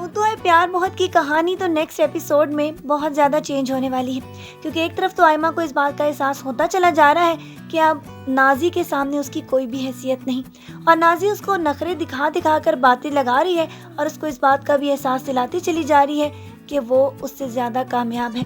तो है प्यार बहुत की कहानी तो नेक्स्ट एपिसोड में बहुत ज़्यादा चेंज होने वाली है, क्योंकि एक तरफ तो आयमा को इस बात का एहसास होता चला जा रहा है कि अब नाजी के सामने उसकी कोई भी हैसियत नहीं, और नाजी उसको नखरे दिखा दिखा कर बातें लगा रही है और उसको इस बात का भी एहसास दिलाती चली जा रही है कि वो उससे ज़्यादा कामयाब है।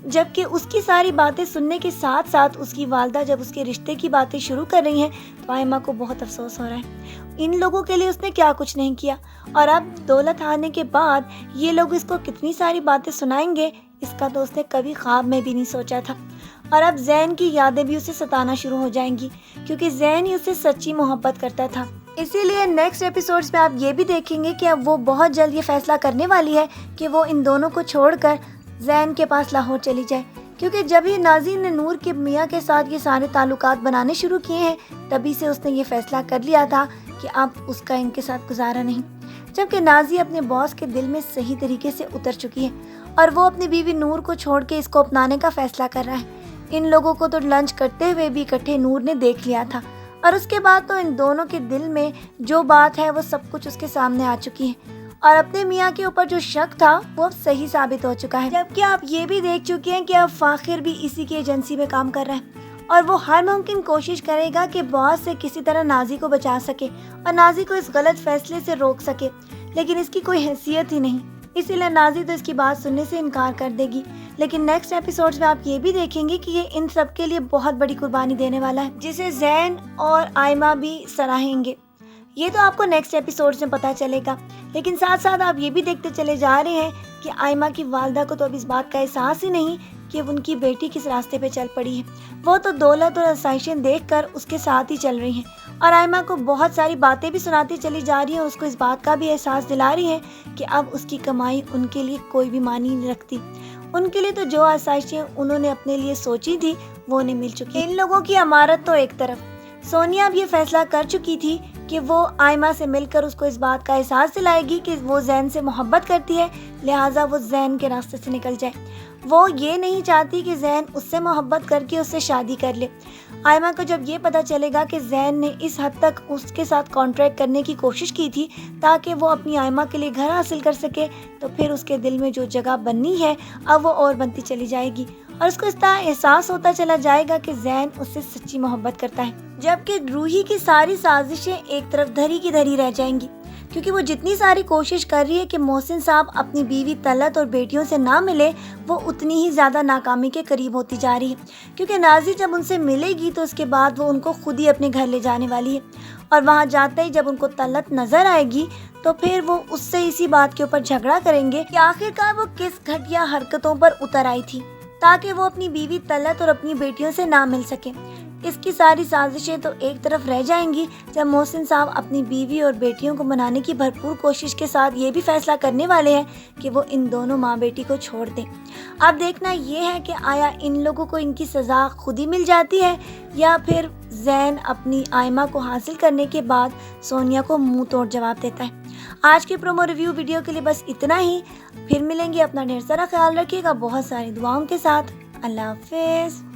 जबकि उसकी सारी बातें सुनने के साथ साथ उसकी वालदा जब उसके रिश्ते की बातें शुरू कर रही हैं तो आयमा को बहुत अफसोस हो रहा है। इन लोगों के लिए उसने क्या कुछ नहीं किया, और अब दौलत आने के बाद ये लोग इसको कितनी सारी बातें सुनाएंगे इसका तो उसने कभी ख्वाब में भी नहीं सोचा था। और अब ज़ैन की यादें भी उसे सताना शुरू हो जाएंगी, क्योंकि ज़ैन ही उससे सच्ची मोहब्बत करता था। इसीलिए नेक्स्ट एपिसोड्स में आप ये भी देखेंगे कि अब वो बहुत जल्द ये फैसला करने वाली है कि वो इन दोनों को छोड़कर ज़ैन के पास लाहौर चली जाए, क्योंकि जब ही नाज़ी ने नूर के मियाँ के साथ ये सारे ताल्लुकात बनाने शुरू किए हैं तभी से उसने ये फैसला कर लिया था कि अब उसका इनके साथ गुजारा नहीं। जबकि नाज़ी अपने बॉस के दिल में सही तरीके से उतर चुकी है और वो अपनी बीवी नूर को छोड़ के इसको अपनाने का फैसला कर रहा है। इन लोगों को तो लंच करते हुए भी इकट्ठे नूर ने देख लिया था, और उसके बाद तो इन दोनों के दिल में जो बात है वो सब कुछ उसके सामने आ चुकी है, और अपने मियाँ के ऊपर जो शक था वो अब सही साबित हो चुका है। जबकि आप ये भी देख चुके हैं कि अब फाखिर भी इसी की एजेंसी में काम कर रहा है, और वो हर मुमकिन कोशिश करेगा कि बॉस से किसी तरह नाज़ी को बचा सके और नाज़ी को इस गलत फैसले से रोक सके, लेकिन इसकी कोई हैसियत ही नहीं, इसीलिए नाज़ी तो इसकी बात सुनने से इनकार कर देगी। लेकिन नेक्स्ट एपिसोड्स में आप ये भी देखेंगे कि ये इन सब के लिए बहुत बड़ी कुर्बानी देने वाला है, जिसे ज़ैन और आयमा भी सराहेंगे। ये तो आपको नेक्स्ट एपिसोड्स में पता चलेगा, लेकिन साथ साथ आप ये भी देखते चले जा रहे हैं कि आयमा की वालदा को तो अब इस बात का एहसास ही नहीं कि उनकी बेटी किस रास्ते पे चल पड़ी है। वो तो दौलत और आसाइशें देखकर उसके साथ ही चल रही हैं, और आयमा को बहुत सारी बातें भी सुनाती चली जा रही हैं, उसको इस बात का भी एहसास दिला रही हैं कि अब उसकी कमाई उनके लिए कोई भी मानी नहीं रखती। उनके लिए तो जो आसाइशें उन्होंने अपने लिए सोची थी वो उन्हें मिल चुकी। इन लोगों की अमारत तो एक तरफ, सोनिया अब ये फैसला कर चुकी थी कि वो आयमा से मिलकर उसको इस बात का एहसास दिलाएगी कि वो ज़ैन से मोहब्बत करती है, लिहाजा वो ज़ैन के रास्ते से निकल जाए। वो ये नहीं चाहती कि ज़ैन उससे मोहब्बत करके उससे शादी कर ले। आयमा को जब ये पता चलेगा कि ज़ैन ने इस हद तक उसके साथ कॉन्ट्रैक्ट करने की कोशिश की थी ताकि वो अपनी आयमा के लिए घर हासिल कर सके, तो फिर उसके दिल में जो जगह बननी है अब वो और बनती चली जाएगी, और उसको इस तरह एहसास होता चला जाएगा कि ज़ैन उससे सच्ची मोहब्बत करता है। जबकि रूही की सारी साजिशें एक तरफ धरी की धरी रह जाएंगी, क्योंकि वो जितनी सारी कोशिश कर रही है कि मोहसिन साहब अपनी बीवी तलत और बेटियों से ना मिले, वो उतनी ही ज़्यादा नाकामी के करीब होती जा रही है, क्योंकि नाज़ी जब उनसे मिलेगी तो उसके बाद वो उनको खुद ही अपने घर ले जाने वाली है, और वहाँ जाते ही जब उनको तलत नज़र आएगी तो फिर वो उससे इसी बात के ऊपर झगड़ा करेंगे कि आखिरकार वो किस घटिया हरकतों पर उतर आई थी ताकि वो अपनी बीवी तलत और अपनी बेटियों से ना मिल सके। इसकी सारी साजिशें तो एक तरफ रह जाएंगी जब मोहसिन साहब अपनी बीवी और बेटियों को मनाने की भरपूर कोशिश के साथ ये भी फैसला करने वाले हैं कि वो इन दोनों माँ बेटी को छोड़ दें। अब देखना ये है कि आया इन लोगों को इनकी सज़ा खुद ही मिल जाती है या फिर ज़ैन अपनी आयमा को हासिल करने के बाद सोनिया को मुंह तोड़ जवाब देता है। आज की प्रोमो रिव्यू वीडियो के लिए बस इतना ही। फिर मिलेंगे, अपना ढेर सारा ख्याल रखिएगा बहुत सारी दुआओं के साथ। अल्लाह हाफिज़।